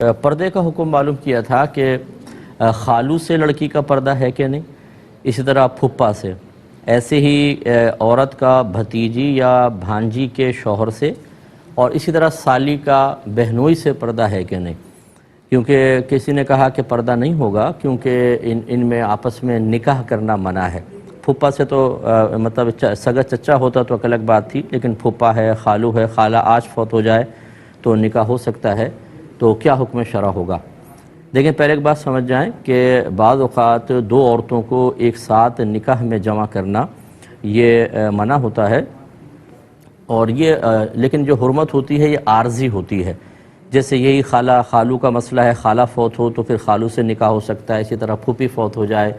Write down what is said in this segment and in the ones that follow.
پردے کا حکم معلوم کیا تھا کہ خالو سے لڑکی کا پردہ ہے کہ نہیں، اسی طرح پھپھا سے، ایسے ہی عورت کا بھتیجی یا بھانجی کے شوہر سے، اور اسی طرح سالی کا بہنوئی سے پردہ ہے کہ نہیں، کیونکہ کسی نے کہا کہ پردہ نہیں ہوگا کیونکہ ان میں آپس میں نکاح کرنا منع ہے۔ پھپھا سے تو مطلب سگا چچا ہوتا تو ایک الگ بات تھی، لیکن پھپھا ہے، خالو ہے، خالہ آج فوت ہو جائے تو نکاح ہو سکتا ہے، تو کیا حکم شرع ہوگا؟ دیکھیں، پہلے ایک بات سمجھ جائیں کہ بعض اوقات دو عورتوں کو ایک ساتھ نکاح میں جمع کرنا یہ منع ہوتا ہے، اور یہ لیکن جو حرمت ہوتی ہے یہ عارضی ہوتی ہے۔ جیسے یہی خالہ خالو کا مسئلہ ہے، خالہ فوت ہو تو پھر خالو سے نکاح ہو سکتا ہے، اسی طرح پھوپھی فوت ہو جائے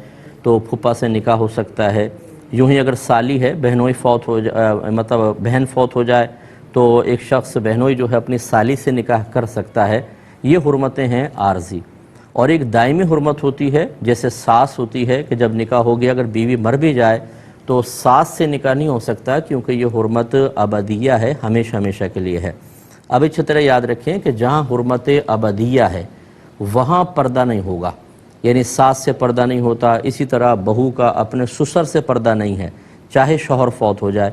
تو پھپھا سے نکاح ہو سکتا ہے۔ یوں ہی اگر سالی ہے، بہنوئی فوت ہو مطلب بہن فوت ہو جائے تو ایک شخص بہنوئی جو ہے اپنی سالی سے نکاح کر سکتا ہے۔ یہ حرمتیں ہیں عارضی، اور ایک دائمی حرمت ہوتی ہے جیسے ساس ہوتی ہے کہ جب نکاح ہو گیا اگر بیوی مر بھی جائے تو ساس سے نکاح نہیں ہو سکتا، کیونکہ یہ حرمت ابدیہ ہے، ہمیشہ ہمیشہ کے لیے ہے۔ اب اچھی طرح یاد رکھیں کہ جہاں حرمت ابدیہ ہے وہاں پردہ نہیں ہوگا، یعنی ساس سے پردہ نہیں ہوتا، اسی طرح بہو کا اپنے سسر سے پردہ نہیں ہے چاہے شوہر فوت ہو جائے۔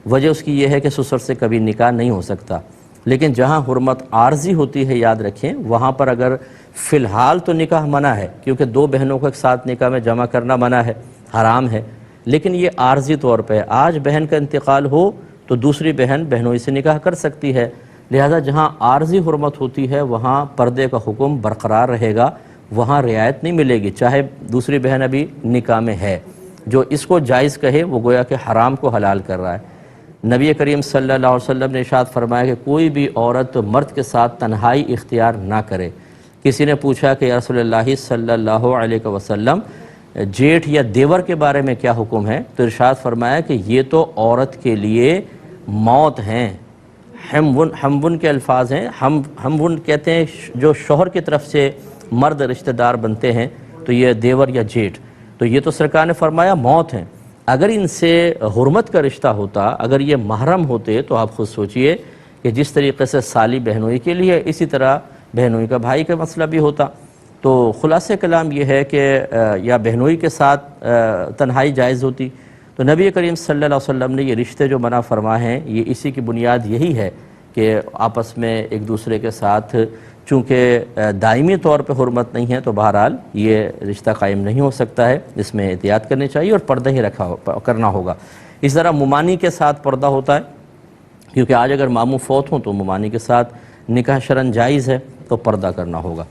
وجہ اس کی یہ ہے کہ سسر سے کبھی نکاح نہیں ہو سکتا۔ لیکن جہاں حرمت عارضی ہوتی ہے، یاد رکھیں، وہاں پر اگر فی الحال تو نکاح منع ہے، کیونکہ دو بہنوں کو ایک ساتھ نکاح میں جمع کرنا منع ہے، حرام ہے، لیکن یہ عارضی طور پہ آج بہن کا انتقال ہو تو دوسری بہن بہنوئی سے نکاح کر سکتی ہے۔ لہذا جہاں عارضی حرمت ہوتی ہے وہاں پردے کا حکم برقرار رہے گا، وہاں رعایت نہیں ملے گی، چاہے دوسری بہن ابھی نکاح میں ہے۔ جو اس کو جائز کہے وہ گویا کہ حرام کو حلال کر رہا ہے۔ نبی کریم صلی اللہ علیہ وسلم نے ارشاد فرمایا کہ کوئی بھی عورت مرد کے ساتھ تنہائی اختیار نہ کرے۔ کسی نے پوچھا کہ یا رسول اللہ صلی اللہ علیہ وسلم، جیٹھ یا دیور کے بارے میں کیا حکم ہے؟ تو ارشاد فرمایا کہ یہ تو عورت کے لیے موت ہیں، ہمون کے الفاظ ہیں، ہمون کہتے ہیں جو شوہر کی طرف سے مرد رشتہ دار بنتے ہیں، تو یہ دیور یا جیٹھ، تو یہ تو سرکار نے فرمایا موت ہیں۔ اگر ان سے حرمت کا رشتہ ہوتا، اگر یہ محرم ہوتے، تو آپ خود سوچئے کہ جس طریقے سے سالی بہنوئی کے لیے، اسی طرح بہنوئی کا بھائی کا مسئلہ بھی ہوتا۔ تو خلاصہ کلام یہ ہے کہ یا بہنوئی کے ساتھ تنہائی جائز ہوتی، تو نبی کریم صلی اللہ علیہ وسلم نے یہ رشتے جو منع فرمائے ہیں، یہ اسی کی بنیاد یہی ہے کہ آپس میں ایک دوسرے کے ساتھ چونکہ دائمی طور پہ حرمت نہیں ہے، تو بہرحال یہ رشتہ قائم نہیں ہو سکتا ہے، اس میں احتیاط کرنی چاہیے اور پردہ ہی کرنا ہوگا۔ اس طرح ممانی کے ساتھ پردہ ہوتا ہے، کیونکہ آج اگر ماموں فوت ہوں تو ممانی کے ساتھ نکاح شرعاً جائز ہے، تو پردہ کرنا ہوگا۔